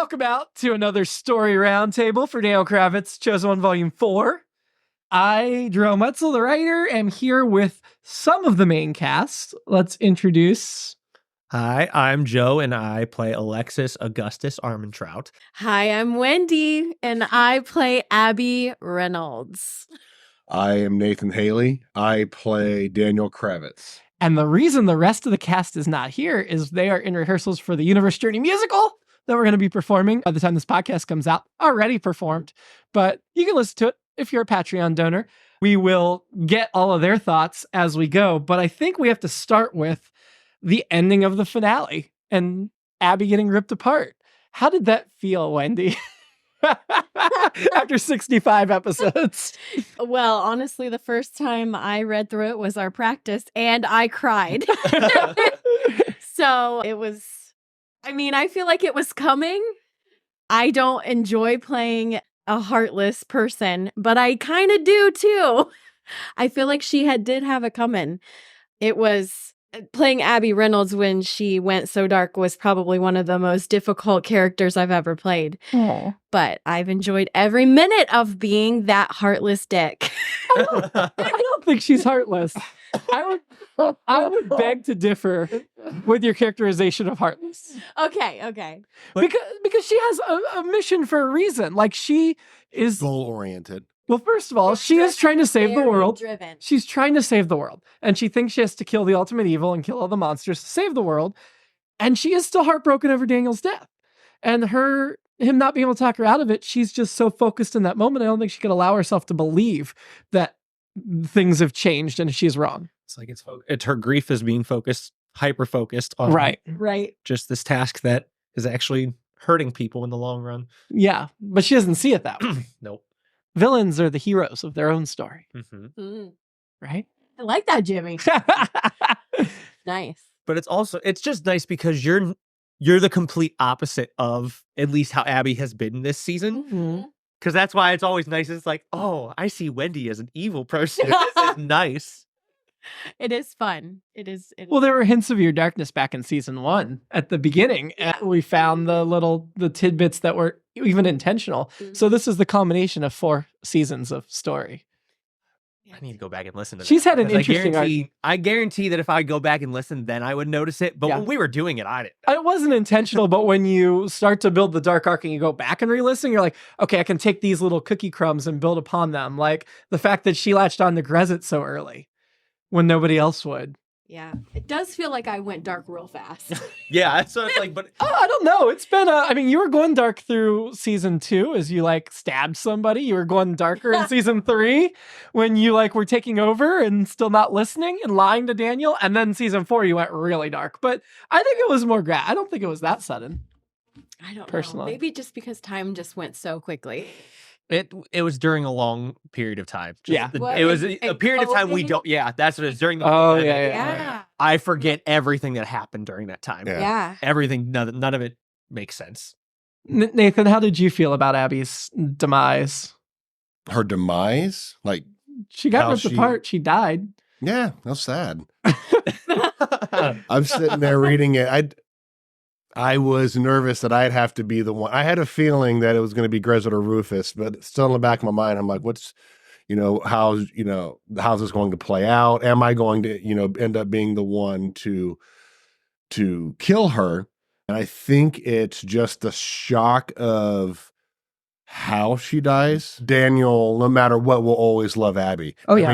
Welcome out to another story roundtable for Daniel Kravitz, Chosen One Volume 4. I, Jerome Wetzel, the writer, am here with some of the main cast. Let's introduce... Hi, I'm Joe, and I play Alexis Augustus Armentrout. Hi, I'm Wendy, and I play Abby Reynolds. I am Nathan Haley. I play Daniel Kravitz. And the reason the rest of the cast is not here is they are in rehearsals for the Universe Journey musical that we're going to be performing by the time this podcast comes out. Already performed, but you can listen to it if you're a Patreon donor. We will get all of their thoughts as we go, but I think we have to start with the ending of the finale and Abby getting ripped apart. How did that feel, Wendy? After 65 episodes. Well, honestly, the first time I read through it was our practice, and I cried. So it was, I feel like it was coming. I don't enjoy playing a heartless person, but I kind of do too. I feel like she did have it coming. It was... Playing Abby Reynolds when she went so dark was probably one of the most difficult characters I've ever played. Aww. But I've enjoyed every minute of being that heartless dick. I don't think she's heartless. I would beg to differ with your characterization of heartless. Okay. Because she has a mission for a reason. Like, she is Goal-oriented. Well, first of all, she is trying to save the world. Driven. She's trying to save the world. And she thinks she has to kill the ultimate evil and kill all the monsters to save the world. And she is still heartbroken over Daniel's death. And him not being able to talk her out of it, she's just so focused in that moment, I don't think she could allow herself to believe that things have changed and she's wrong. It's like it's her grief is being hyper-focused on Right. just this task that is actually hurting people in the long run. Yeah, but she doesn't see it that way. Nope. Villains are the heroes of their own story, right? I like that, Jimmy. Nice. But it's just nice because you're the complete opposite of at least how Abby has been this season. Mm-hmm. Because that's why it's always nice. It's like, oh, I see Wendy as an evil person. This is nice. It is fun. It is. Well, there were hints of your darkness back in season 1 at the beginning. And we found the tidbits that were even intentional. Mm-hmm. So this is the culmination of 4 seasons of story. I need to go back and listen to that. She's had an interesting arc. I guarantee that if I go back and listen, then I would notice it. But when we were doing it, I didn't. It wasn't intentional, but when you start to build the dark arc and you go back and re-listen, you're like, okay, I can take these little cookie crumbs and build upon them. Like the fact that she latched on to Grezit so early when nobody else would. Yeah. It does feel like I went dark real fast. Yeah, so it's like, but I don't know. It's been you were going dark through season 2 as you stabbed somebody. You were going darker in season 3 when you were taking over and still not listening and lying to Daniel. And then season 4, you went really dark. But I think it was more I don't think it was that sudden. I don't Personally. know. Maybe just because time just went so quickly. it was during a long period of time. It was a period of time we don't. Yeah, that's what it is. During the Yeah. I forget everything that happened during that time. Yeah. Everything. None of it makes sense. Nathan, how did you feel about Abby's demise? Her demise? She got ripped apart. She died. Yeah, that's sad. I'm sitting there reading it. I was nervous that I'd have to be the one. I had a feeling that it was going to be Grezit or Rufus, but still in the back of my mind, I'm like, how's this going to play out? Am I going to, end up being the one to kill her? And I think it's just the shock of how she dies. Daniel, no matter what, will always love Abby. Oh, yeah.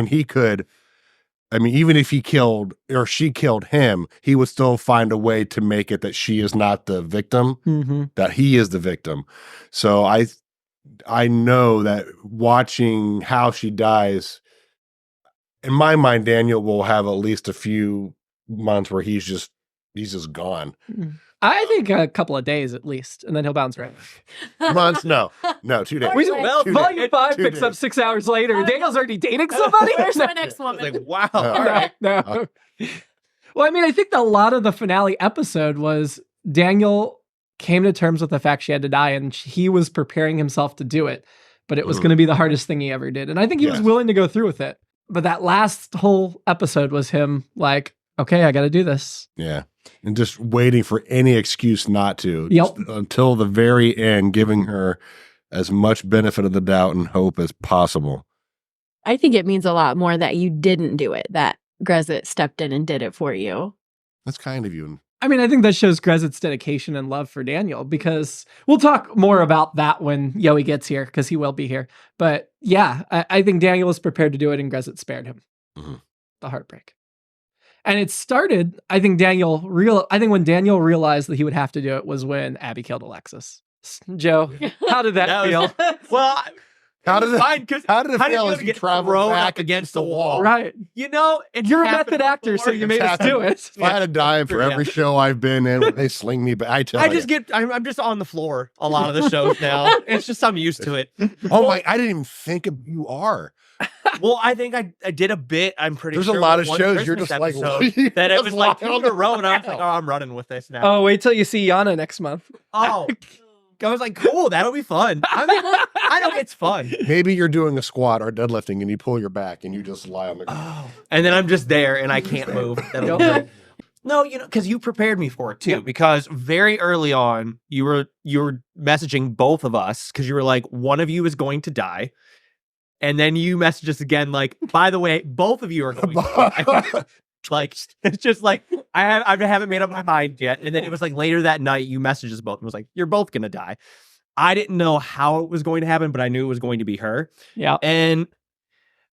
Even if he killed or she killed him, he would still find a way to make it that she is not the victim, that he is the victim. So I know that watching how she dies, in my mind, Daniel will have at least a few months where he's just gone. I think a couple of days at least, and then he'll bounce right back. Months? No, 2 days. Volume 5 picks up 6 hours later. Daniel's already dating somebody? Where's my next woman? It's like, wow. All right. No. Well, I think a lot of the finale episode was Daniel came to terms with the fact she had to die, and he was preparing himself to do it, but it was going to be the hardest thing he ever did. And I think he was willing to go through with it. But that last whole episode was him okay, I got to do this. Yeah. And just waiting for any excuse not to. Yep. Just until the very end, giving her as much benefit of the doubt and hope as possible. I think it means a lot more that you didn't do it, that Grezit stepped in and did it for you. That's kind of you. I mean, I think that shows Grezit's dedication and love for Daniel, because we'll talk more about that when Yohe gets here, because he will be here. But yeah, I think Daniel was prepared to do it and Grezit spared him. Mm-hmm. The heartbreak. And it started, I think when Daniel realized that he would have to do it was when Abby killed Alexis. Joe, how did that feel? Well, How did it feel as you you get travel thrown back up against the wall? Right. You know, You're a method actor, so you made us do it. If I had a dime for every show I've been in, when they sling me back, I'm just on the floor a lot of the shows now. It's just I'm used to it. Oh my! I didn't even think of you are. Well, I think I did a bit. I'm pretty There's sure. a lot of one shows you're Christmas just like, episode that it was like 2 in a row, and I was down. like, oh, I'm running with this now. Oh, wait till you see Yana next month. Oh. I was like, cool, that'll be fun. I mean, I know it's fun. Maybe you're doing a squat or deadlifting and you pull your back and you just lie on the ground. Oh. And then I'm just there and I can't move. That'll be great. No, because you prepared me for it too. Yep. Because very early on, you were messaging both of us because you were like, one of you is going to die. And then you messaged us again, like, by the way, both of you are going to die. Like, it's just like, I haven't made up my mind yet. And then it was like later that night, you messaged us both and was like, you're both going to die. I didn't know how it was going to happen, but I knew it was going to be her. Yeah. And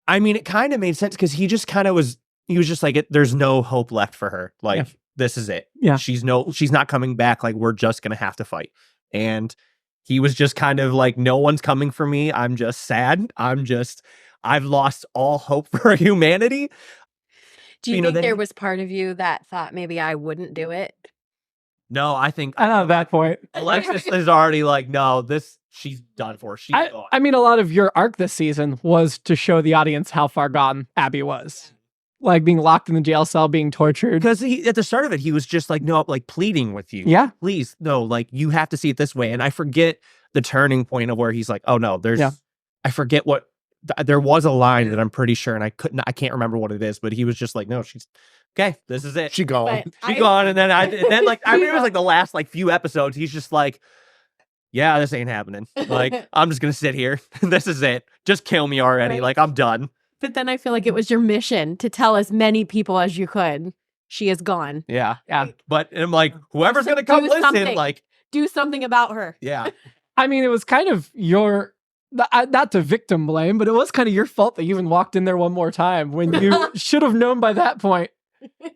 I mean, it kind of made sense because he just kind of was, he was just like, there's no hope left for her. Like, this is it. Yeah. She's not coming back. Like, we're just going to have to fight. And he was just kind of like, no one's coming for me. I'm just sad. I've lost all hope for humanity. Do you think there was part of you that thought maybe I wouldn't do it? No, I think I know at that point. Alexis is already like, no, she's done for. She's gone. I mean, a lot of your arc this season was to show the audience how far gone Abby was. Like being locked in the jail cell, being tortured. Because at the start of it, he was just like, no, like pleading with you. Yeah. Please, no, like you have to see it this way. And I forget the turning point of where he's like, oh no, I forget what, there was a line that I'm pretty sure, and I can't remember what it is, but he was just like, no, she's, okay, this is it. She gone. Gone. And then I remember it was like the last like few episodes, he's just like, yeah, this ain't happening. Like, I'm just going to sit here. This is it. Just kill me already. Right. Like, I'm done. But then I feel like it was your mission to tell as many people as you could she is gone. Yeah. Yeah. But I'm like, whoever's going to come listen, something. like, do something about her. Yeah. I mean, it was kind of your, not to victim blame, but it was kind of your fault that you even walked in there one more time when you should have known by that point.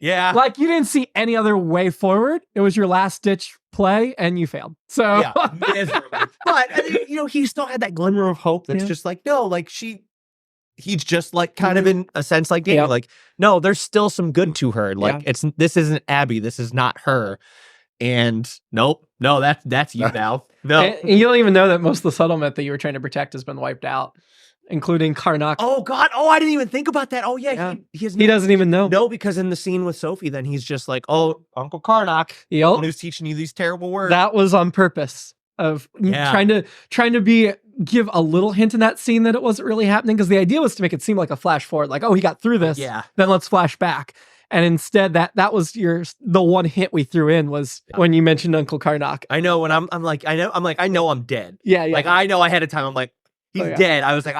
Yeah. Like, you didn't see any other way forward. It was your last ditch play and you failed. So, yeah, miserable. But, I mean, he still had that glimmer of hope that's just like, no, like he's just like kind of in a sense like Daniel, like, no, there's still some good to her. Like, this isn't Abby. This is not her. And no, that's you now. No. And you don't even know that most of the settlement that you were trying to protect has been wiped out, including Karnak. Oh, God. Oh, I didn't even think about that. Oh, yeah. He doesn't even know. No, because in the scene with Sophie, then he's just like, oh, Uncle Karnak. Yep. Who's teaching you these terrible words. That was on purpose of trying to give a little hint in that scene that it wasn't really happening, because the idea was to make it seem like a flash forward, like, oh, he got through this. Yeah. Then let's flash back. And instead, that was the one hint we threw in was when you mentioned Uncle Karnak. I know when I'm like, I know I'm dead. Yeah. Like, I know ahead of time. I'm like, he's dead. I was like,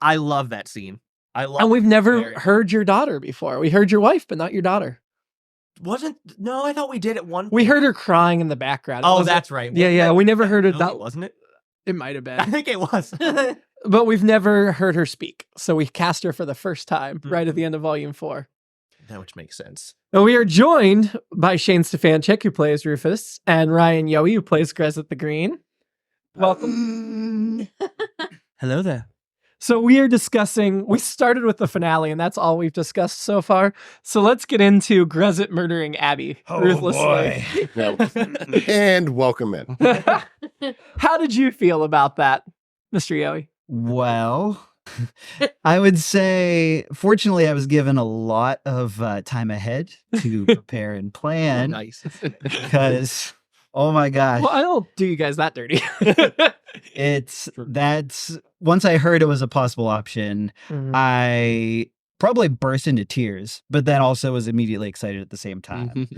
I love that scene. And we've never heard your daughter before. We heard your wife, but not your daughter. No, I thought we did at one point. We heard her crying in the background. Oh, that's right. Yeah. We never heard it. That wasn't it? It might have been. I think it was. But we've never heard her speak. So we cast her for the first time right at the end of Volume 4. That which makes sense. And we are joined by Shane Stefanchik, who plays Rufus, and Ryan Yohe, who plays Grezit the Green. Welcome. Hello there. So we started with the finale, and that's all we've discussed so far. So let's get into Grezit murdering Abby ruthlessly. Boy. And welcome in. How did you feel about that, Mr. Yohe? Well, I would say, fortunately, I was given a lot of time ahead to prepare and plan. Nice. Because, oh my gosh. Well, I don't do you guys that dirty. Once I heard it was a possible option, I probably burst into tears, but then also was immediately excited at the same time.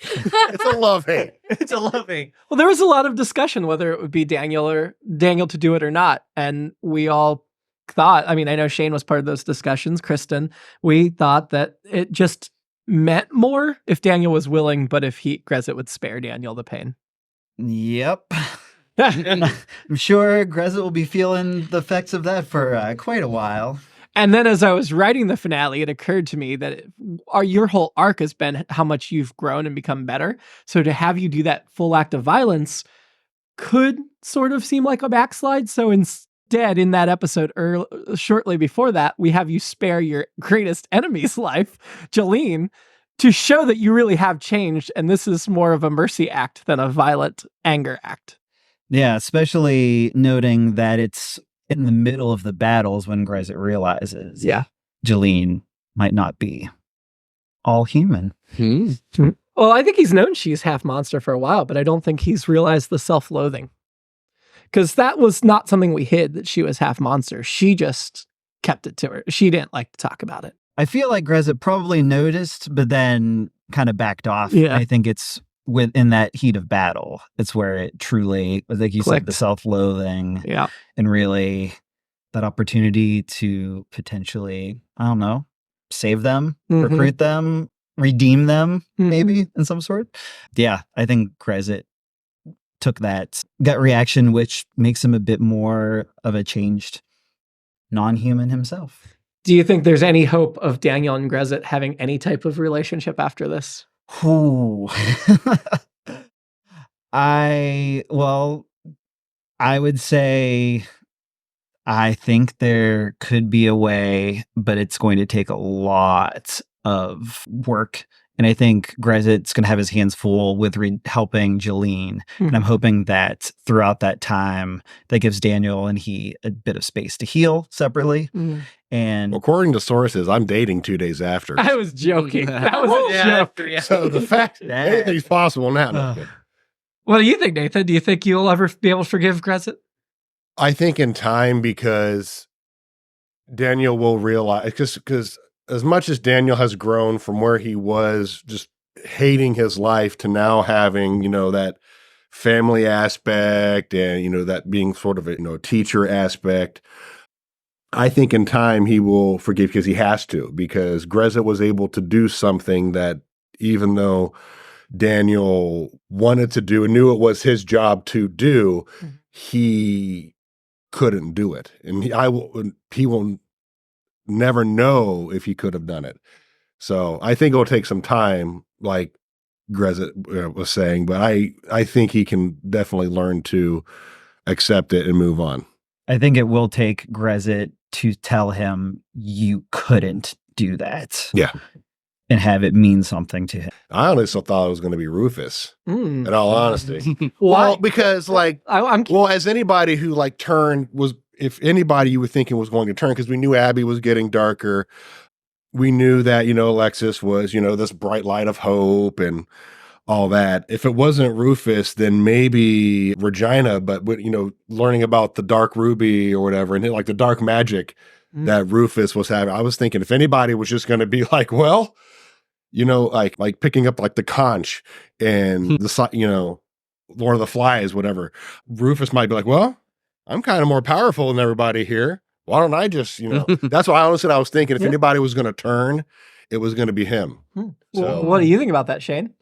It's a love hate. It's a loving. Well, there was a lot of discussion whether it would be Daniel to do it or not. And we all thought, I mean, I know Shane was part of those discussions, Kristen, we thought that it just meant more if Daniel was willing, but if Grezit would spare Daniel the pain. Yep. I'm sure Grezit will be feeling the effects of that for quite a while. And then as I was writing the finale, it occurred to me that your whole arc has been how much you've grown and become better. So to have you do that full act of violence could sort of seem like a backslide. So instead, in that episode shortly before that, we have you spare your greatest enemy's life, Jolene, to show that you really have changed. And this is more of a mercy act than a violent anger act. Yeah, especially noting that it's in the middle of the battles when Grezit realizes Jolene might not be all human. Well, I think he's known she's half monster for a while, but I don't think he's realized the self-loathing. Because that was not something we hid, that she was half monster. She just kept it to her. She didn't like to talk about it. I feel like Grezit probably noticed, but then kind of backed off. Yeah. I think it's within that heat of battle. It's where it truly, like you said, the self-loathing. Yeah. And really that opportunity to potentially, I don't know, save them, recruit them, redeem them, maybe in some sort. Yeah, I think Grezit took that gut reaction, which makes him a bit more of a changed non-human himself. Do you think there's any hope of Daniel and Grezit having any type of relationship after this? Ooh. I would say I think there could be a way, but it's going to take a lot of work. And I think Grezit's going to have his hands full with helping Jolene. And I'm hoping that throughout that time, that gives Daniel and he a bit of space to heal separately. And according to sources, I'm dating 2 days after. I was joking. That was a joke. Yeah. So the fact that anything's possible now. No. What do you think, Nathan? Do you think you'll ever be able to forgive Grezit? I think in time, because Daniel will realize, because as much as Daniel has grown from where he was just hating his life to now having, that family aspect and, that being sort of a, teacher aspect, I think in time he will forgive because he has to, because Grezit was able to do something that even though Daniel wanted to do and knew it was his job to do, he couldn't do it. And he will never know if he could have done it. So I think it'll take some time, like Grezit was saying, but I think he can definitely learn to accept it and move on. I think it will take Grezit to tell him you couldn't do that. Yeah. And have it mean something to him. I honestly thought it was going to be Rufus, in all honesty. Why? Well, because as anybody who if anybody you were thinking was going to turn, because we knew Abby was getting darker. We knew that, Alexis was, this bright light of hope and all that. If it wasn't Rufus, then maybe Regina, but learning about the dark ruby or whatever, and like the dark magic that Rufus was having. I was thinking if anybody was just going to be like, well, like picking up like the conch and the, Lord of the Flies, whatever. Rufus might be like, well, I'm kind of more powerful than everybody here. Why don't I just, that's what I was thinking. If anybody was going to turn, it was going to be him. So, what do you think about that, Shane?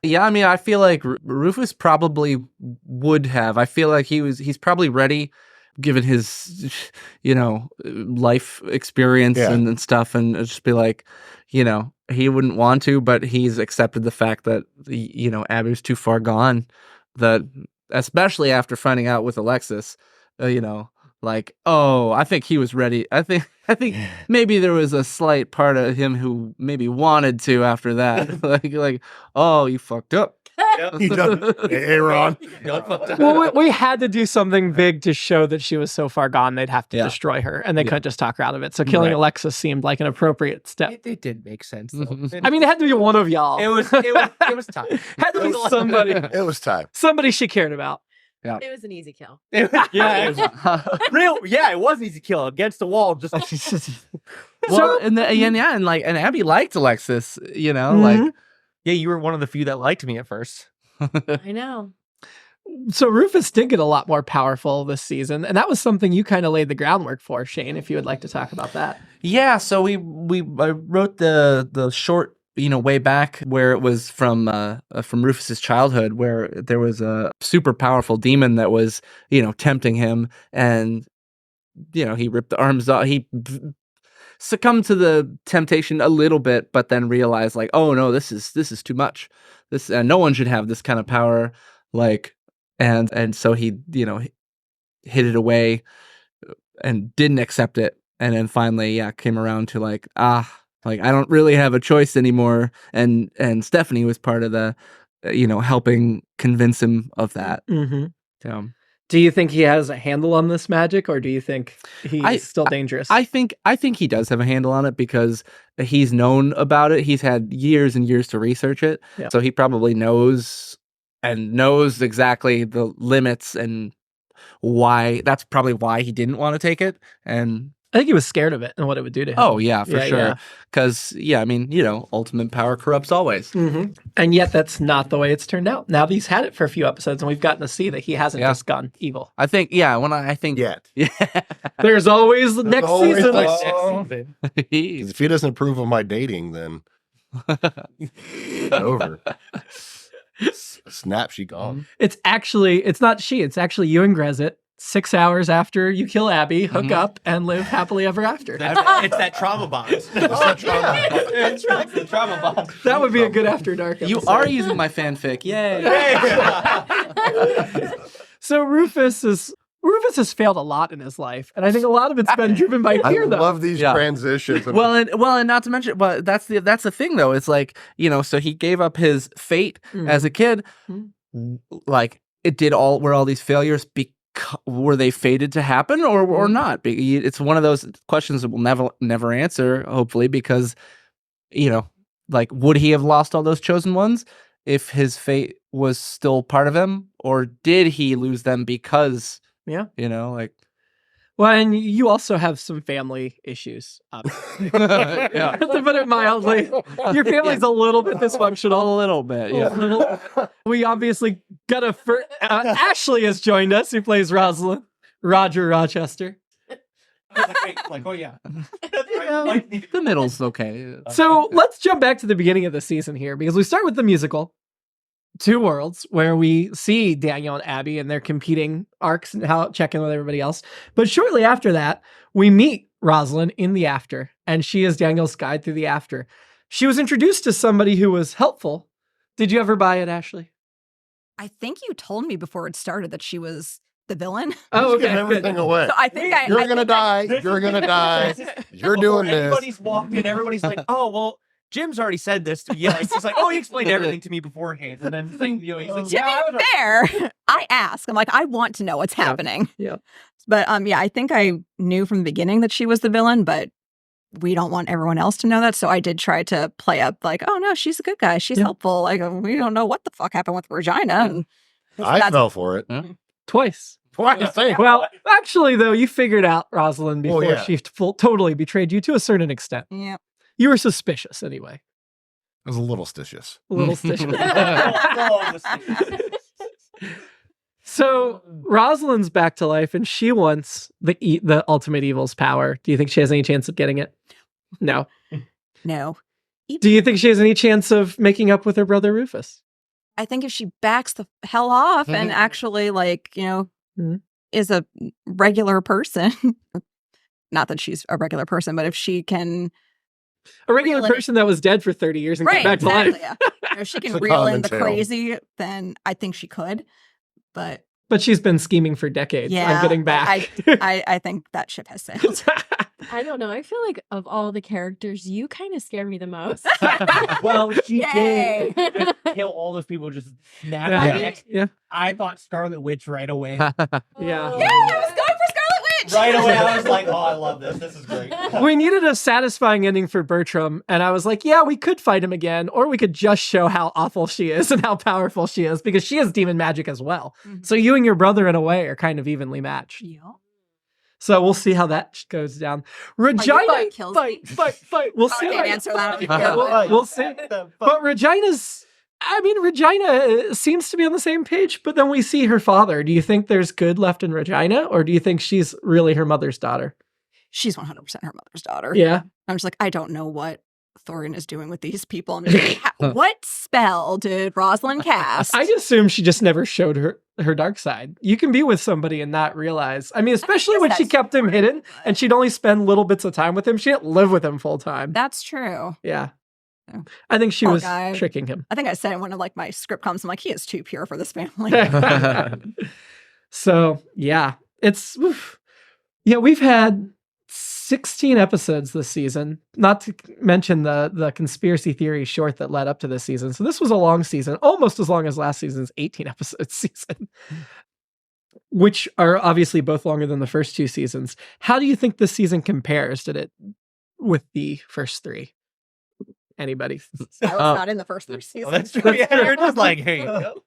Yeah, I mean, I feel like Rufus probably would have. I feel like he's probably ready, given his, life experience and stuff, and just be like, he wouldn't want to, but he's accepted the fact that, Abby's too far gone, that especially after finding out with Alexis, I think he was ready. I think maybe there was a slight part of him who maybe wanted to after that. like, oh, you fucked up. Aaron. Well, we had to do something big to show that she was so far gone they'd have to destroy her, and they couldn't just talk her out of it. So killing Alexis seemed like an appropriate step. It did make sense, though. I mean, it had to be one of y'all. It was time. Had to be somebody. It was time. Somebody she cared about. Yeah. It was an easy kill. It was easy kill against the wall. Just Well, and Abby liked Alexis, Mhm. like Yeah, you were one of the few that liked me at first. I know. So Rufus did get a lot more powerful this season, and that was something you kind of laid the groundwork for, Shane, if you would like to talk about that. Yeah, so I wrote the short, way back where it was from Rufus's childhood, where there was a super powerful demon that was, tempting him, and he ripped the arms off. He succumbed to the temptation a little bit, but then realized like, oh no, this is too much. This no one should have this kind of power. Like, and so he hid it away and didn't accept it. And then finally, came around to like I don't really have a choice anymore. And Stephanie was part of the, helping convince him of that. Mm-hmm. So, do you think he has a handle on this magic, or do you think he's still dangerous? I think he does have a handle on it because he's known about it. He's had years and years to research it. Yeah. So he probably knows exactly the limits and why. That's probably why he didn't want to take it. And I think he was scared of it and what it would do to him. oh yeah, for Yeah, sure. yeah. Because ultimate power corrupts always. Mm-hmm. And yet that's not the way it's turned out. Now that he's had it for a few episodes, and we've gotten to see that he hasn't just gone evil. I think Yet. yeah. There's always the next always season. next season. 'Cause if he doesn't approve of my dating, then it's over. Snap, she gone. It's not it's actually you and Grezit. 6 hours after you kill Abby, hook up and live happily ever after. It's that trauma bond. It's the trauma bond. That would be a good After Dark episode. You are using my fanfic. Yay. So Rufus has failed a lot in his life, and I think a lot of it's been driven by I fear, though. love these transitions. Well, and not to mention, well, that's the thing though. It's like, so he gave up his fate as a kid. Like, were all these failures were they fated to happen or not? It's one of those questions that we'll never answer, hopefully, because like, would he have lost all those chosen ones if his fate was still part of him, or did he lose them because like. Well, and you also have some family issues, obviously. Yeah. To put it mildly. Your family's a little bit dysfunctional. A little bit, yeah. We obviously got Ashley has joined us, who plays Rosalind. Roger Rochester. Like, oh yeah. The middle's okay. So let's jump back to the beginning of the season here, because we start with the musical, Two Worlds, where we see Daniel and Abby and their competing arcs and how check in with everybody else. But shortly after that, we meet Rosalind in the after, and she is Daniel's guide through the after. She was introduced to somebody who was helpful. Did you ever buy it, Ashley? I think you told me before it started that she was the villain. Oh, Just give okay. everything away. So I think You're gonna die. You're gonna die. You're doing this. Everybody's walked in. Everybody's like, oh well. Jim's already said this to me. Yeah, he's like, oh, he explained everything to me beforehand, and then he's like, yeah, To be fair, I ask. I'm like, I want to know what's happening. Yeah. But I think I knew from the beginning that she was the villain, but we don't want everyone else to know that. So I did try to play up like, oh no, she's a good guy. She's helpful. Like, we don't know what the fuck happened with Regina. And I fell for it. Twice. Twice. Well, actually, though, you figured out Rosalind before she totally betrayed you to a certain extent. Yeah. You were suspicious anyway. It was a little stitious. A little suspicious. So Rosalind's back to life, and she wants the ultimate evil's power. Do you think she has any chance of getting it? No. No. Do you think she has any chance of making up with her brother Rufus? I think if she backs the hell off and actually, is a regular person, not that she's a regular person, but if she can... A regular person that was dead for 30 years and came back to life. Yeah. If she can reel in the crazy, then I think she could. But she's been scheming for decades on getting back. I think that ship has sailed. I don't know. I feel like of all the characters, you kind of scare me the most. Well, she Yay. did kill all those people just snap. Yeah. I thought Scarlet Witch right away. Yeah. Yeah, I was going for Scarlet Witch. Right away, I was like, oh, I love this. This is great. We needed a satisfying ending for Bertram, and I was like, yeah, we could fight him again, or we could just show how awful she is and how powerful she is, because she has demon magic as well. Mhm. So you and your brother, in a way, are kind of evenly matched. Yeah. So we'll see how that goes down. Regina, thought kills me? fight. We'll see. Can't answer that. We'll see. But Regina seems to be on the same page, but then we see her father. Do you think there's good left in Regina, or do you think she's really her mother's daughter? She's 100% her mother's daughter. Yeah. I'm just like, I don't know what Thorin is doing with these people. I'm just like, what spell did Rosalind cast? I assume she just never showed her dark side. You can be with somebody and not realize. I mean, especially when she kept him hidden and she'd only spend little bits of time with him. She didn't live with him full time. That's true. Yeah. Yeah. I think she Poor was guy. tricking him. I think I said in one of like my script comments, I'm like, he is too pure for this family. So yeah, we've had 16 episodes this season, not to mention the conspiracy theory short that led up to this season. So this was a long season, almost as long as last season's 18 episode season, which are obviously both longer than the first 2 seasons. How do you think this season compares to it with the first 3? Anybody? I was not in the first 3 seasons. That's true. Yeah, you're just like, here you go.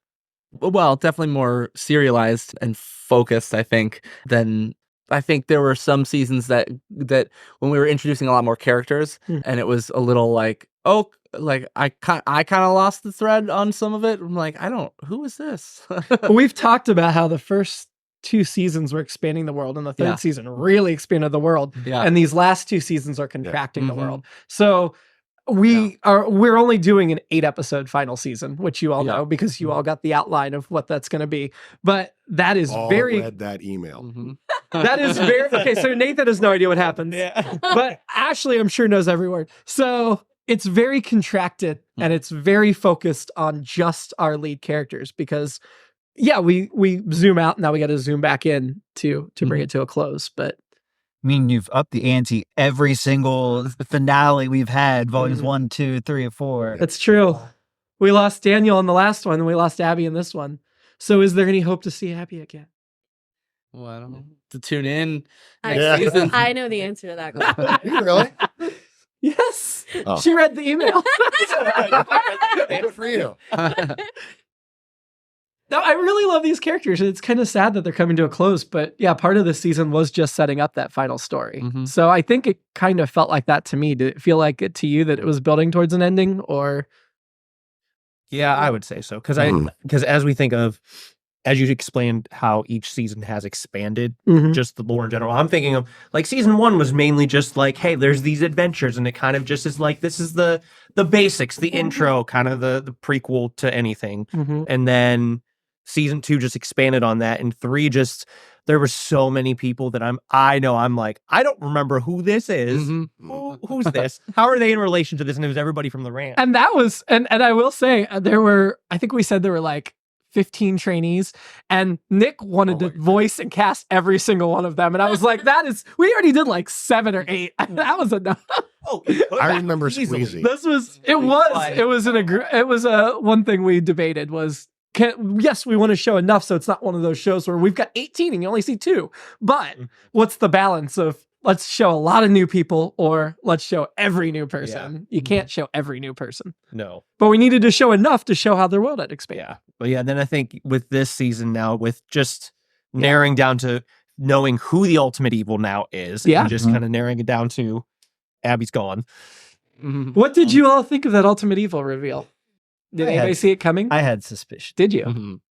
Well, definitely more serialized and focused, I think, than I think there were some seasons that when we were introducing a lot more characters and it was a little like, oh, like I kind of lost the thread on some of it. I'm like, who is this? We've talked about how the first 2 seasons were expanding the world and the third season really expanded the world. Yeah. And these last 2 seasons are contracting the world. So we're only doing an 8-episode final season, which you all know because you all got the outline of what that's going to be. But that is read that email. That is very okay. So Nathan has no idea what happens. Yeah. But Ashley, I'm sure, knows every word. So it's very contracted and it's very focused on just our lead characters because we zoom out. Now we got to zoom back in to bring it to a close. But I mean, you've upped the ante every single finale we've had, volumes 1, 2, 3, and 4. That's true. We lost Daniel in the last one, and we lost Abby in this one. So is there any hope to see Abby again? Well, I don't know. To tune in I next season. I know the answer to that question. You really? Yes. Oh. She read the email. Good for you. No, I really love these characters. It's kind of sad that they're coming to a close, but yeah, part of this season was just setting up that final story. So I think it kind of felt like that to me. Did it feel like it to you that it was building towards an ending, or? Yeah, I would say so. Because as we think of, as you explained how each season has expanded, just the lore in general, I'm thinking of like season 1 was mainly just like, hey, there's these adventures, and it kind of just is like, this is the basics, the intro, kind of the prequel to anything. And then season 2 just expanded on that, and 3 just, there were so many people that I'm like, I don't remember who this is. Who's this? How are they in relation to this? And it was everybody from the ranch. And that was, and I will say, I think we said there were like 15 trainees, and Nick wanted to voice and cast every single one of them. And I was like, we already did like 7 or 8. That was enough. I remember squeezing. It was one thing we debated was, yes, we want to show enough so it's not one of those shows where we've got 18 and you only see 2. But what's the balance of let's show a lot of new people or let's show every new person? Yeah. You can't show every new person. No. But we needed to show enough to show how their world had expanded. Yeah. But yeah, then I think with this season now, with just narrowing down to knowing who the ultimate evil now is, and just kind of narrowing it down to Abby's gone. What did you all think of that ultimate evil reveal? Did anybody see it coming? I had suspicion. Did you?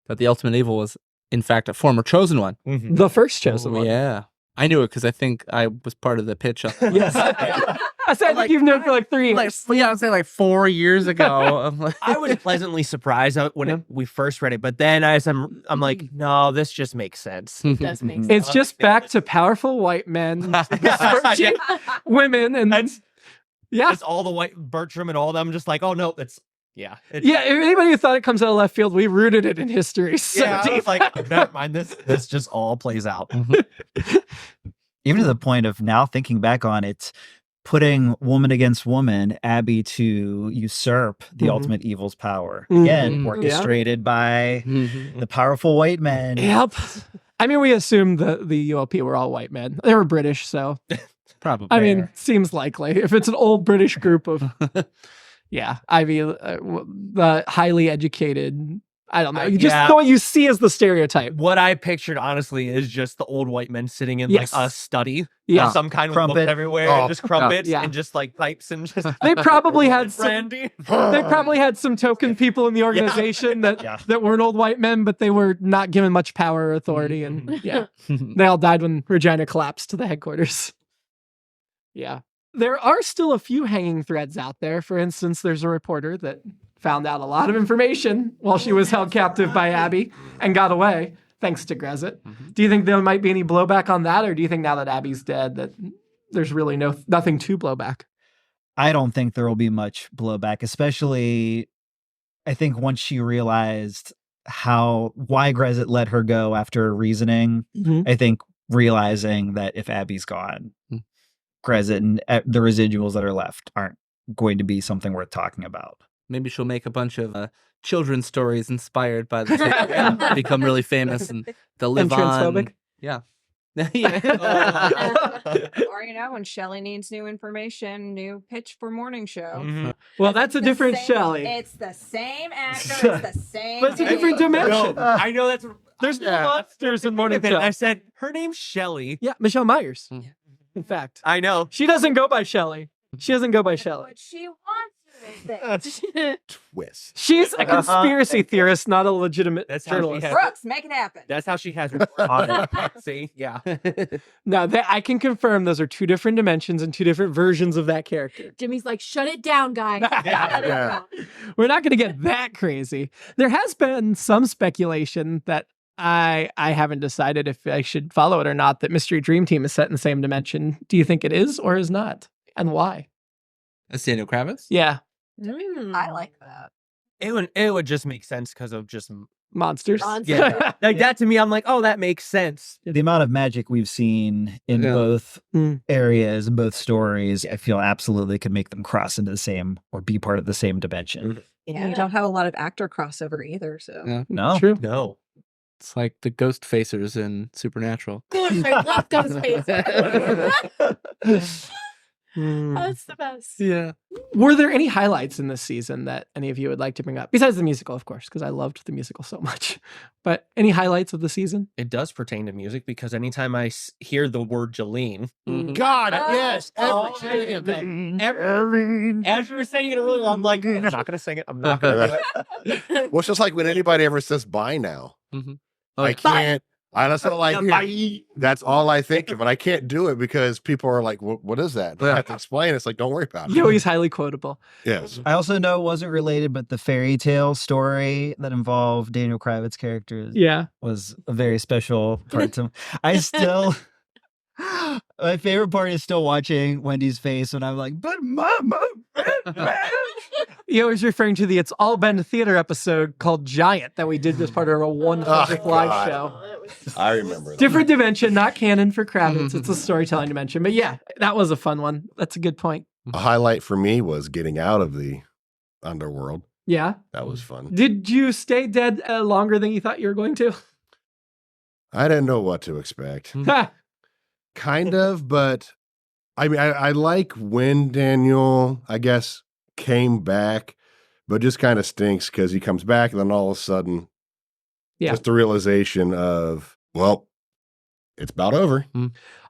That the ultimate evil was, in fact, a former chosen one. The first chosen one. Yeah. I knew it because I think I was part of the pitch. Yes. I said, like, you've known for like 3 years. I would say like 4 years ago. I was pleasantly surprised when we first read it, but then I'm like, no, this just makes sense. It does make sense. It's just back to powerful white men searching women, and it's all the white Bertram and all of them. Just like, oh no, that's. Yeah. If anybody who thought it comes out of left field, we rooted it in history. So I was like, never mind, this just all plays out. Even to the point of now thinking back on it, putting woman against woman, Abby to usurp the ultimate evil's power. Again, orchestrated by the powerful white men. Yep. I mean, we assumed the ULP were all white men. They were British, so probably. I mean, seems likely. If it's an old British group of... Yeah, Ivy, the highly educated I don't know. You just know what you see as the stereotype. What I pictured, honestly, is just the old white men sitting in Yes. like a study. Yeah. Some kind of Crumpet. books everywhere, Oh. just crumpets Yeah. and just like pipes and just. They probably had some, brandy. they probably had some token people in the organization that weren't old white men, but they were not given much power or authority. And yeah, they all died when Regina collapsed to the headquarters. Yeah. There are still a few hanging threads out there. For instance, there's a reporter that found out a lot of information while she was held captive by Abby and got away, thanks to Grezit. Do you think there might be any blowback on that, or do you think now that Abby's dead that there's really nothing to blow back? I don't think there will be much blowback, especially I think once she realized why Grezit let her go after reasoning, I think realizing that if Abby's gone, Grezit and the residuals that are left aren't going to be something worth talking about. Maybe she'll make a bunch of children's stories inspired by the and become really famous, and they'll live And transphobic? on. Yeah. Or, when Shelley needs new information, new pitch for morning show. Well, that's a different Shelley. It's the same actor. It's the same. But it's a different dimension. I know that's. There's no monsters in Morning Show. I said her name's Shelley. Yeah, Michelle Myers. In fact, I know. she doesn't go by Shelley. She doesn't go by Shelley. What she wants to Twist. She's a conspiracy theorist, not a legitimate That's how she journalist. has. Brooks, make it happen. That's how she has her on it. See, yeah. No, I can confirm those are two different dimensions and two different versions of that character. Jimmy's like, shut it down, guy. Shut it down. We're not going to get that crazy. There has been some speculation that I haven't decided if I should follow it or not, that Mystery Dream Team is set in the same dimension. Do you think it is or is not? And why? That's Daniel Kravitz? Yeah. I like that. It would just make sense because of just Monsters. yeah. Like that to me, I'm like, oh, that makes sense. The amount of magic we've seen in both areas, in both stories, I feel absolutely could make them cross into the same or be part of the same dimension. Yeah, you don't have a lot of actor crossover either, so. Yeah. No. True. No. It's like the ghost facers in Supernatural. Gosh, I love Ghostface. That's the best. Yeah. Were there any highlights in this season that any of you would like to bring up? Besides the musical, of course, because I loved the musical so much. But any highlights of the season? It does pertain to music because anytime I hear the word Jolene, God, yes. as you were saying it earlier, I'm like, I'm not going to sing it. I'm not going to do it. Well, it's just like when anybody ever says bye now. Oh, I can't. That's all I hear. That's all I think of. And I can't do it because people are like, what is that? I have to explain. It's like, don't worry about it. Yohe's highly quotable. Yes. I also know it wasn't related, but the fairy tale story that involved Daniel Kravitz characters was a very special part to me. My favorite part is still watching Wendy's face when I'm like, but Mama. Yohe's referring to the It's All Been Theater episode called Giant that we did as part of our 100th live show. I remember that. Different dimension, not canon for Kravitz. It's a storytelling dimension. But yeah, that was a fun one. That's a good point. A highlight for me was getting out of the underworld. Yeah. That was fun. Did you stay dead longer than you thought you were going to? I didn't know what to expect. Ha! Kind of, but I mean, I like when Daniel, I guess, came back, but just kind of stinks because he comes back and then all of a sudden, just the realization of, well, it's about over.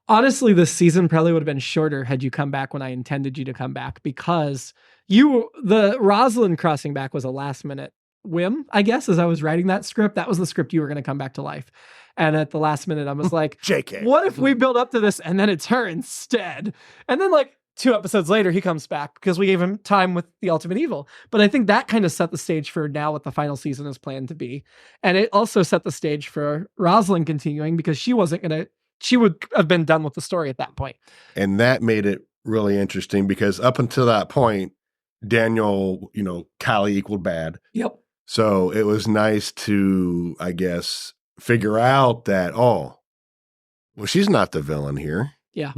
Honestly, this season probably would have been shorter had you come back when I intended you to come back because the Rosalind crossing back was a last minute whim, I guess, as I was writing that script. That was the script you were going to come back to life. And at the last minute, I was like, JK. What if we build up to this and then it's her instead? And then like 2 episodes later, he comes back because we gave him time with the Ultimate Evil. But I think that kind of set the stage for now what the final season is planned to be. And it also set the stage for Rosalind continuing because she would have been done with the story at that point. And that made it really interesting because up until that point, Daniel, Callie equaled bad. Yep. So it was nice to, I guess, figure out that, she's not the villain here. Yeah.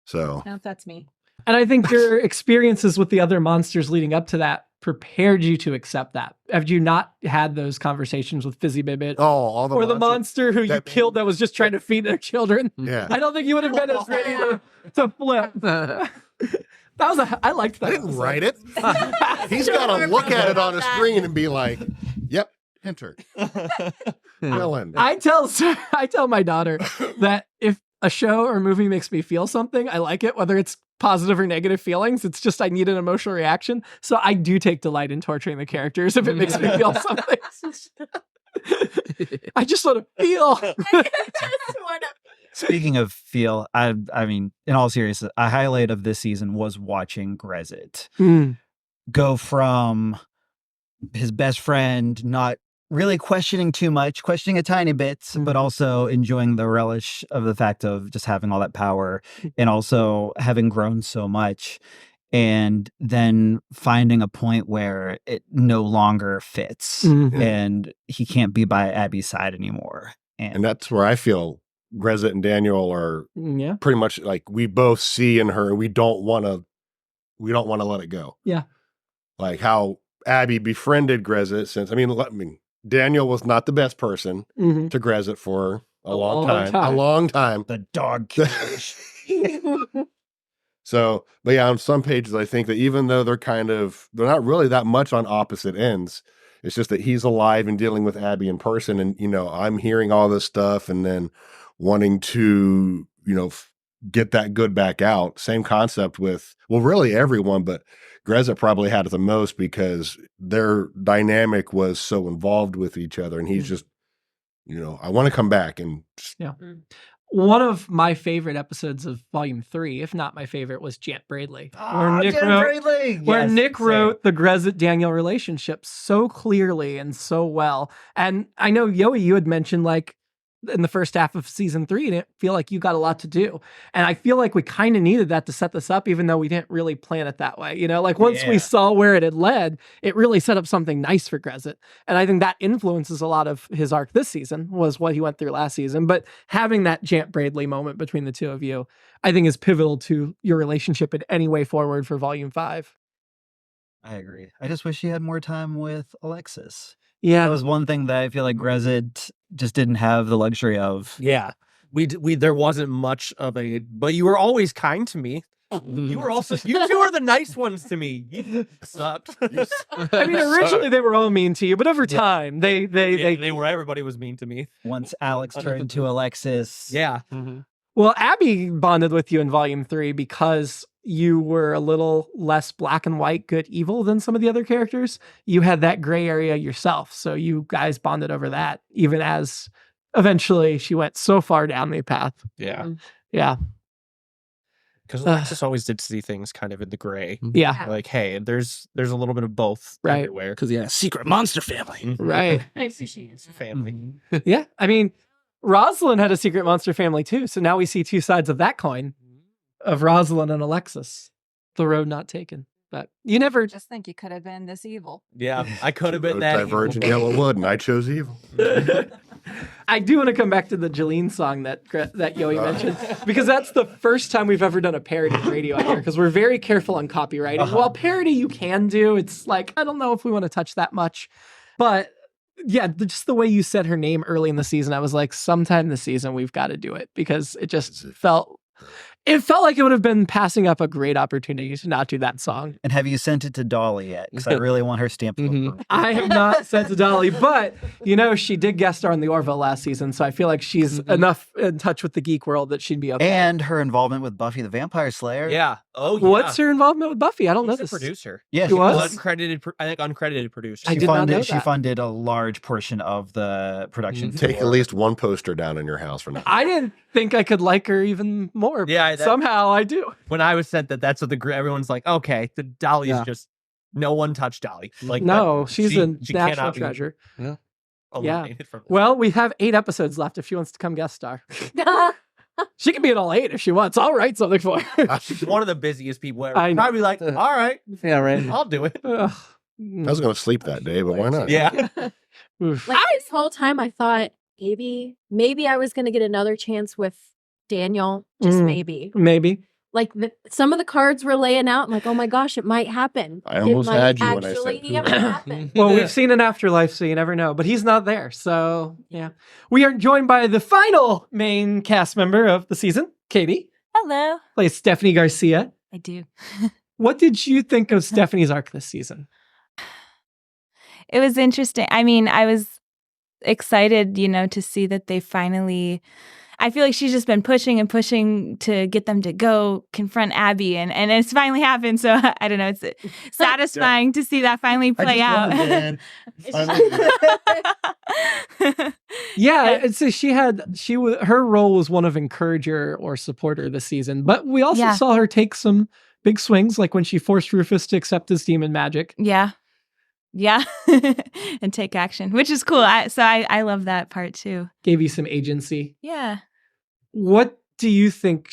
So. No, that's me. And I think your experiences with the other monsters leading up to that prepared you to accept that. Have you not had those conversations with Fizzy Bibbit? All the or the monster who you killed that was just trying to feed their children? Yeah. I don't think you would have been as ready to flip. I liked that. I didn't write it. He's got to look at it on a screen and be like, yep. Enter. Villain. I tell my daughter that if a show or movie makes me feel something, I like it, whether it's positive or negative feelings. It's just I need an emotional reaction. So I do take delight in torturing the characters if it makes me feel something. I just want to feel. Speaking of feel, I mean, in all seriousness, a highlight of this season was watching Grezit go from his best friend not really questioning too much, questioning a tiny bit, but also enjoying the relish of the fact of just having all that power and also having grown so much. And then finding a point where it no longer fits and he can't be by Abby's side anymore. And that's where I feel Grezit and Daniel are pretty much like we both see in her and we don't want to let it go. Yeah. Like how Abby befriended Grezit since, I mean, Daniel was not the best person to Grezit for a long time. A long time. The dog cage. So, but yeah, on some pages, I think that even though they're not really that much on opposite ends, it's just that he's alive and dealing with Abby in person. And, I'm hearing all this stuff and then wanting to, get that good back out. Same concept with, well, really everyone, but Grezit probably had it the most because their dynamic was so involved with each other. And he's just, I want to come back and One of my favorite episodes of Volume 3, if not my favorite, was Jant Bradley. Where Nick wrote the Grezit-Daniel relationship so clearly and so well. And I know, Yohe, you had mentioned, like, in the first half of season 3, you didn't feel like you got a lot to do. And I feel like we kind of needed that to set this up, even though we didn't really plan it that way. Like once we saw where it had led, it really set up something nice for Grezit. And I think that influences a lot of his arc this season, was what he went through last season. But having that Jant Bradley moment between the two of you, I think is pivotal to your relationship in any way forward for Volume 5. I agree. I just wish he had more time with Alexis. Yeah. That was one thing that I feel like Grezit just didn't have the luxury of. Yeah. There wasn't much of but you were always kind to me. You two are the nice ones to me. You sucked. I mean, originally they were all mean to you, but over time they were, everybody was mean to me. Once Alex turned to Alexis. Yeah. Well, Abby bonded with you in Volume 3 because you were a little less black and white, good, evil than some of the other characters. You had that gray area yourself. So you guys bonded over that, even as eventually she went so far down the path. Yeah. Yeah. Because Alexis always did see things kind of in the gray. Yeah. Like, hey, there's a little bit of both everywhere. Because, secret monster family. Right. I see she is. Family. Yeah. I mean, Rosalind had a secret monster family too. So now we see two sides of that coin. Of Rosalind and Alexis, the road not taken. But you never just think you could have been this evil. Yeah, I could have been that Divergent Yellow Wood, and I chose evil. I do want to come back to the Jolene song that Yohe mentioned, because that's the first time we've ever done a parody of radio here, because we're very careful on copywriting. Well, parody you can do. It's like, I don't know if we want to touch that much. But yeah, just the way you said her name early in the season, I was like, sometime this season we've got to do it, because it just felt like it would have been passing up a great opportunity to not do that song. And have you sent it to Dolly yet? Because I really want her stamp. I have not sent to Dolly, but she did guest star on the Orville last season, so I feel like she's enough in touch with the geek world that she'd be okay. And her involvement with Buffy the Vampire Slayer. Yeah. Oh, yeah. What's her involvement with Buffy? I don't know this. Producer. Yeah, she was uncredited producer. She funded a large portion of the production. Take at least one poster down in your house for now. I didn't think I could like her even more. Yeah, somehow I do. When I was sent that's what everyone's like, okay, the Dolly is just, no one touched Dolly. Like, no, she's a national treasure. Yeah. Well, we have 8 episodes left if she wants to come guest star. She can be in all 8 if she wants. I'll write something for her. She's one of the busiest people ever. I'd be like, all right. Yeah, right. I'll do it. I was going to sleep that day, but why not? Yeah. Like this whole time I thought maybe I was going to get another chance with Daniel. Just maybe. Like some of the cards were laying out. I'm like, oh my gosh, it might happen. I almost had you when I said happen. Well, we've seen an afterlife, so you never know. But he's not there. So, yeah. We are joined by the final main cast member of the season, Katie. Hello. Plays Stephanie Garcia. I do. What did you think of Stephanie's arc this season? It was interesting. I mean, I was excited, to see that they finally. I feel like she's just been pushing and pushing to get them to go confront Abby, and it's finally happened. So I don't know. It's satisfying to see that finally play out. Yeah, I'd say her role was one of encourager or supporter this season, but we also saw her take some big swings, like when she forced Rufus to accept his demon magic. Yeah. And take action, which is cool. I love that part too. Gave you some agency. Yeah. What do you think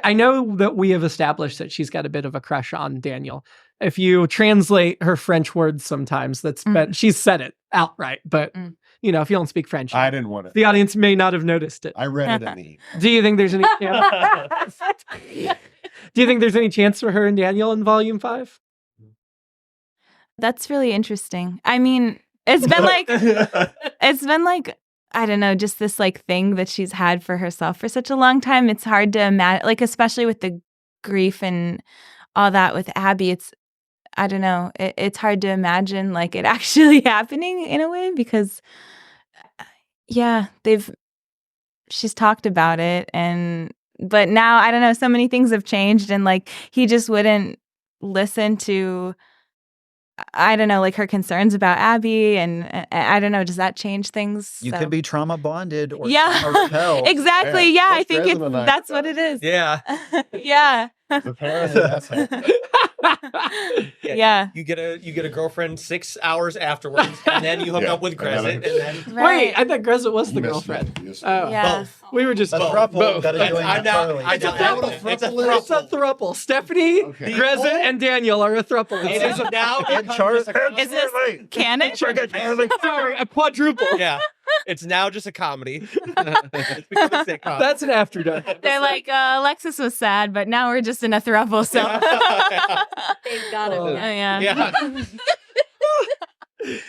I know that we have established that she's got a bit of a crush on Daniel. If you translate her French words sometimes, she's said it outright, but if you don't speak French, I didn't want it. The audience may not have noticed it. I read it in the email. Do you think there's any chance? Do you think there's any chance for her and Daniel in Volume 5? That's really interesting. I mean, it's been like, I don't know, just this like thing that she's had for herself for such a long time. It's hard to imagine, like, especially with the grief and all that with Abby. I don't know. It's hard to imagine like it actually happening in a way because, she's talked about it, but now I don't know. So many things have changed, and like he just wouldn't listen to. I don't know, like her concerns about Abby, and I don't know, does that change things? You could be trauma bonded or trauma repelled. Exactly. Yeah, I think that's what it is. Yeah. Yeah. Apparently that's happening. Yeah. You get a girlfriend 6 hours afterwards, and then you hook up with Grezit, and then Wait, I thought Grezit was the girlfriend. Both. We were just both. Both. It's a thruple. Stephanie, Grezit, and Daniel are a thruple. It is now. Is this canon? Sorry, a quadruple. Yeah. It's now just a comedy. It's become a sitcom. That's an afternoon. They're like, Alexis was sad, but now we're just in a throuple, so. They've got it. Yeah.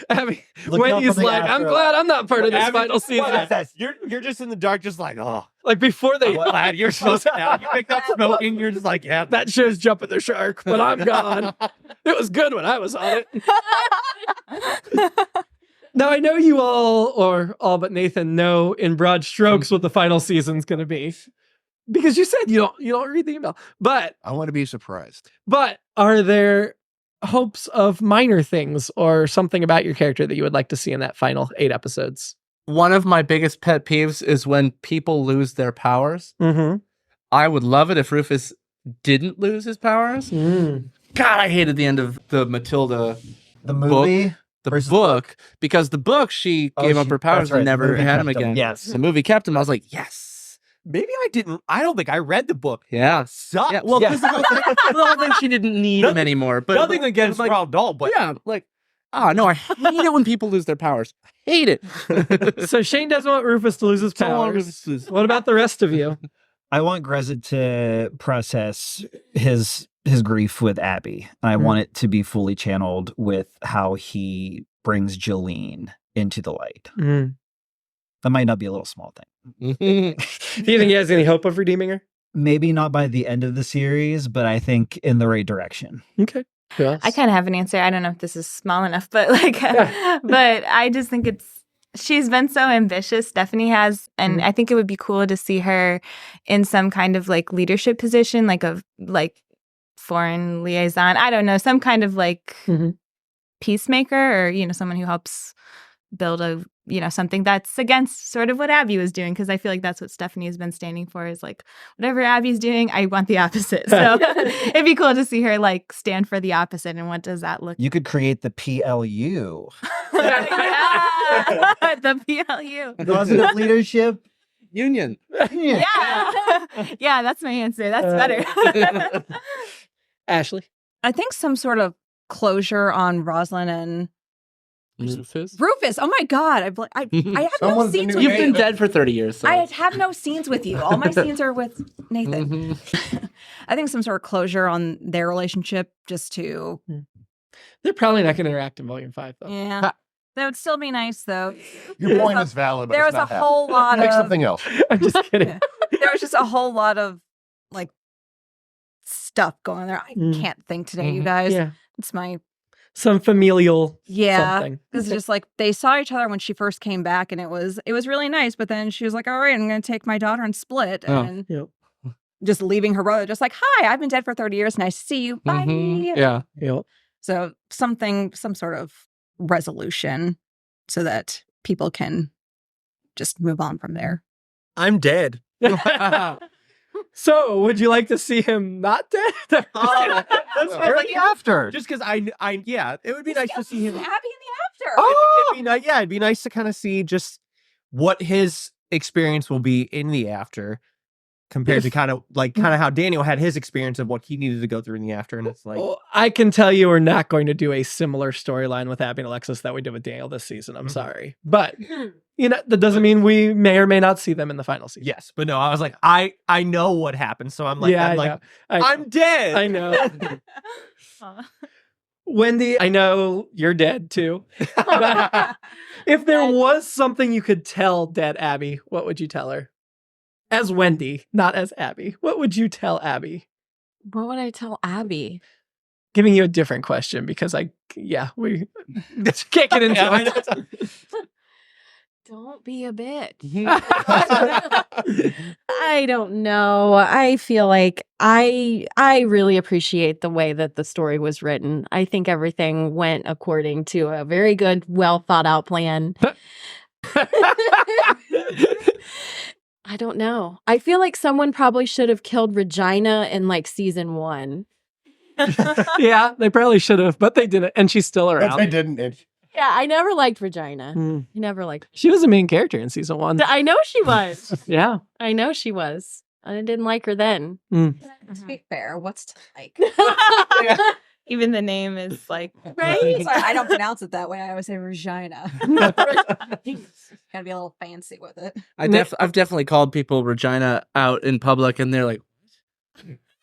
Abby, Wendy's like, I'm glad I'm not part of this final season. You're just in the dark, just like, oh. Like before they. I'm glad you're supposed to now. You picked up smoking, you're just like, yeah. That show's jumping the shark, but I'm gone. It was good when I was on it. Now, I know you all but Nathan, know in broad strokes what the final season's going to be. Because you said you don't read the email. But I want to be surprised. But are there hopes of minor things or something about your character that you would like to see in that final 8 episodes? One of my biggest pet peeves is when people lose their powers. Mm-hmm. I would love it if Rufus didn't lose his powers. God, I hated the end of the Matilda movie. Book, because the book she gave up her powers and never had him again. Yes. The movie kept him. I was like, yes. Maybe I didn't. I don't think I read the book. Yeah. Sucks. Yeah. Well, I don't think she didn't need him anymore. But nothing against Roald Dahl, but yeah, like, no, I hate it when people lose their powers. Hate it. So Shane doesn't want Rufus to lose his powers. What about the rest of you? I want Grezit to process his grief with Abby. And I want it to be fully channeled with how he brings Jolene into the light. That might not be a little small thing. Do you think he has any hope of redeeming her? Maybe not by the end of the series, but I think in the right direction. Okay. I kind of have an answer. I don't know if this is small enough, but but I just think she's been so ambitious, Stephanie has, and I think it would be cool to see her in some kind of like leadership position, like foreign liaison. I don't know, some kind of like peacemaker, or someone who helps build something that's against sort of what Abby was doing, because I feel like that's what Stephanie has been standing for, is like, whatever Abby's doing, I want the opposite. So it'd be cool to see her like stand for the opposite. And what does that look like? You could create the PLU. The PLU. Positive Leadership Union. Yeah, that's my answer. That's better. Ashley? I think some sort of closure on Rosalind and Rufus. Oh my God. I have no scenes with You've been dead for 30 years. So. I have no scenes with you. All my scenes are with Nathan. I think some sort of closure on their relationship, just to... They're probably not going to interact in Volume 5, though. Yeah. That would still be nice, though. Your point is valid, but there it's was not a whole lot Pick of... something else. I'm just kidding. There was just a whole lot of, like, stuff going on there. I can't think today, you guys. Yeah. It's my... some familial Yeah, something. it's just like they saw each other when she first came back, and it was really nice. But then she was like, "All right, I'm going to take my daughter and split," and Yep. just leaving her brother, just like, "Hi, I've been dead for 30 years. Nice to see you. Bye." Yeah. Yep. So some sort of resolution, so that people can just move on from there. I'm dead. So, would you like to see him not dead? That's Like after. Just because yeah, it would be nice to see him. Happy in the after. Oh! It'd be nice to kind of see just what his experience will be in the after compared to kind of how Daniel had his experience of what he needed to go through in the after. And it's like, Well, I can tell you we're not going to do a similar storyline with Abby and Alexis that we did with Daniel this season. I'm sorry. But, that doesn't mean we may or may not see them in the final season. yes, but no, I was like, I know what happened. So I'm like, I'm dead. I know. Wendy, I know you're dead too. But if there was something you could tell dead Abby, what would you tell her? As Wendy, not as Abby. What would you tell Abby? What would I tell Abby? Giving you a different question because we can't get into it. Don't be a bitch. I don't know. I feel like I really appreciate the way that the story was written. I think everything went according to a very good, well thought out plan. I don't know. I feel like someone probably should have killed Regina in season 1. Yeah, they probably should have, but they didn't, and she's still around. They didn't. Yeah, I never liked Regina. I never liked her. She was a main character in season 1. I know she was. Yeah. I know she was. I didn't like her then. To be fair, what's to like? Even the name is like Right? Sorry, I don't pronounce it that way. I always say Regina. Gotta be a little fancy with it. I've definitely called people Regina out in public, and they're like,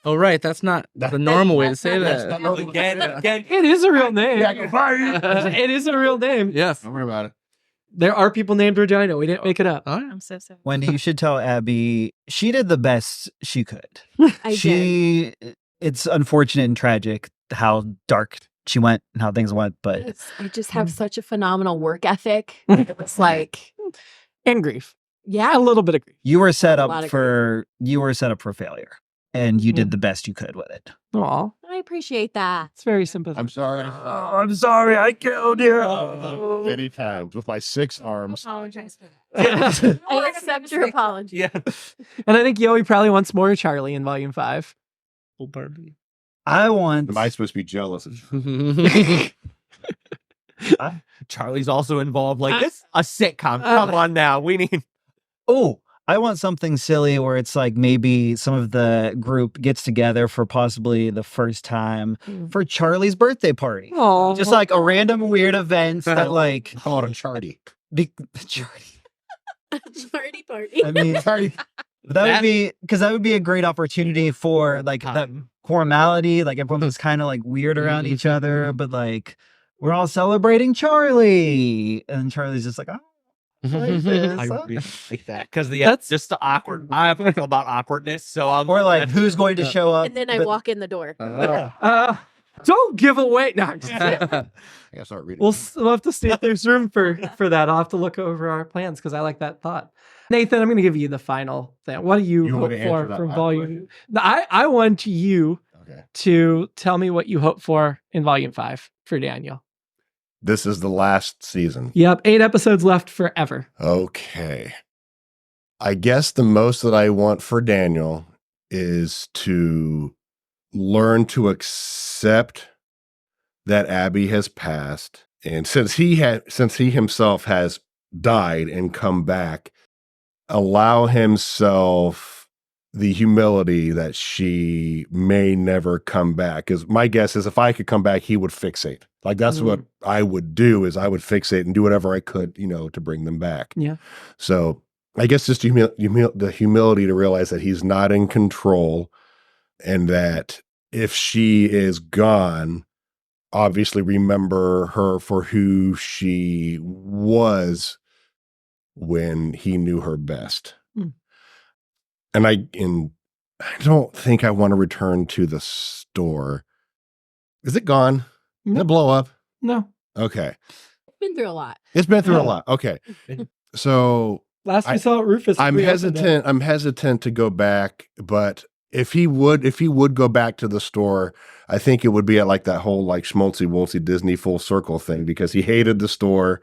"Oh, right, that's not the normal way to say that." Again, It is a real name. Yeah, It is a real name. Yes. Don't worry about it. There are people named Regina. We didn't make it up. Oh, yeah. I'm so sorry. Wendy, you should tell Abby she did the best she could. I did. It's unfortunate and tragic how dark she went and how things went, but I just have such a phenomenal work ethic. It's like, And grief. yeah, A little bit of grief. you were set A lot up of for failure, and you did the best you could with it. Aw, I appreciate that. it's very sympathetic. I'm sorry. I'm sorry, I killed you. Many times with my 6 arms. Apologize for that. I accept your apology. yeah. And I think Yohe probably wants more Charlie in Volume 5. I want. Am I supposed to be jealous? Charlie's also involved. Like, this a sitcom. Come on now. We need. Oh, I want something silly where it's like maybe some of the group gets together for possibly the first time for Charlie's birthday party. Oh, Just like a random weird event that like Call it a charty. Charlie. Party party. I mean, that would be a great opportunity for like that formality. Like everyone was kind of like weird around each other, but like we're all celebrating Charlie, and Charlie's just like, oh. Like this. I really like that because that's just the awkward. I feel about awkwardness, so I'm Or like who's going to show up? And then I but- walk in the door. don't give away. No, I'm just kidding. I gotta start reading. We'll have to see if there's room for that. I'll have to look over our plans because I like that thought. Nathan, I'm going to give you the final thing. What do you hope want to answer for that from last Volume? I want you Okay. to tell me what you hope for in Volume 5 for Daniel. This is the last season. Yep, 8 episodes left forever. Okay. I guess the most that I want for Daniel is to learn to accept that Abby has passed. And since he himself has died and come back, allow himself the humility that she may never come back. Because my guess is if I could come back, he would fixate. Like that's what I would do is I would fixate and do whatever I could, to bring them back. Yeah. So I guess just the humility to realize that he's not in control and that if she is gone, obviously remember her for who she was when he knew her best. And I don't think I want to return to the store. Is it gone? Did it blow up? No. Okay. Been through a lot. It's been through a lot. Okay. So Last we saw Rufus. I'm reopened it. hesitant. I'm hesitant to go back, but if he would go back to the store, I think it would be at like that whole like schmaltzy woltzy Disney full circle thing, because he hated the store,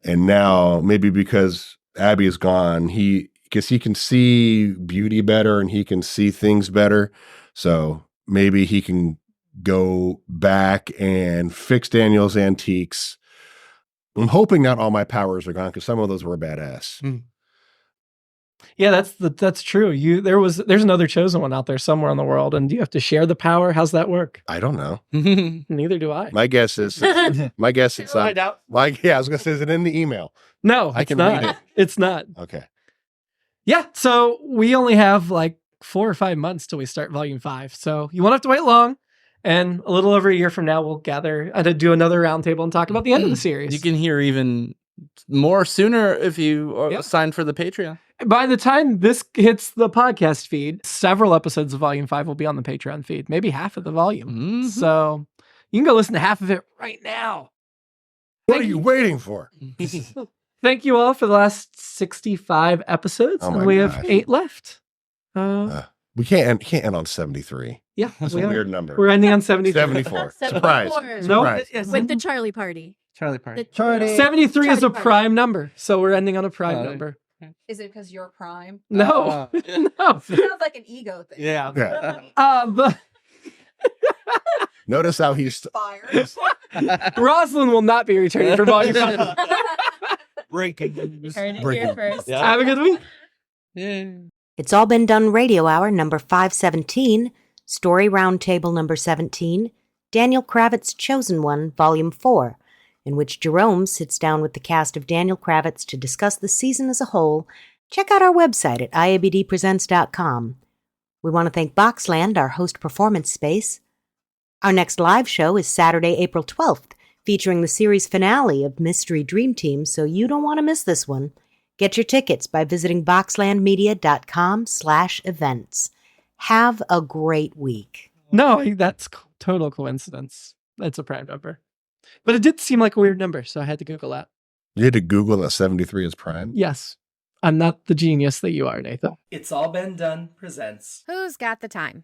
and now maybe because Abby is gone, because he can see beauty better and he can see things better, so maybe he can go back and fix Daniel's antiques. I'm hoping not all my powers are gone, because some of those were badass. Yeah, that's true. There's another chosen one out there somewhere in the world, and do you have to share the power? How's that work? I don't know. Neither do I. My guess is Find out. I was gonna say, is it in the email? No, I it's can not. read it. It's not. Okay. Yeah, so we only have like 4 or 5 months till we start volume 5. So you won't have to wait long. And a little over a year from now, we'll gather and do another roundtable and talk about the end of the series. You can hear even more sooner if you sign for the Patreon. By the time this hits the podcast feed, several episodes of Volume 5 will be on the Patreon feed, maybe half of the volume. Mm-hmm. So you can go listen to half of it right now. What are you waiting for? Thank you all for the last 65 episodes, Oh and my we gosh. have 8 left. We can't end on 73. Yeah, That's we a are. weird number. We're ending on 73. 74. Surprise. No, Surprise. With the Charlie party. Charlie Party. The 73 is a Charlie party. prime number, so we're ending on a prime number. Is it because you're prime? No, no. Sounds like an ego thing. Yeah. Yeah. But Notice how he's Fires. Rosalind will not be returning for Volume 5. Breaking news. Heard it Breaking here first. Have a good week. Yeah. It's All Been Done Radio Hour number 517, Story Roundtable number 17, Daniel Kravitz Chosen One, Volume 4, in which Jerome sits down with the cast of Daniel Kravitz to discuss the season as a whole. Check out our website at iabdpresents.com. We want to thank Boxland, our host performance space. Our next live show is Saturday, April 12th, featuring the series finale of Mystery Dream Team, so you don't want to miss this one. Get your tickets by visiting boxlandmedia.com/events. Have a great week. No, that's total coincidence. That's a prime number. But it did seem like a weird number, so I had to Google that. You had to Google that 73 is prime. Yes. I'm not the genius that you are, Nathan. It's All Been Done presents Who's got the time?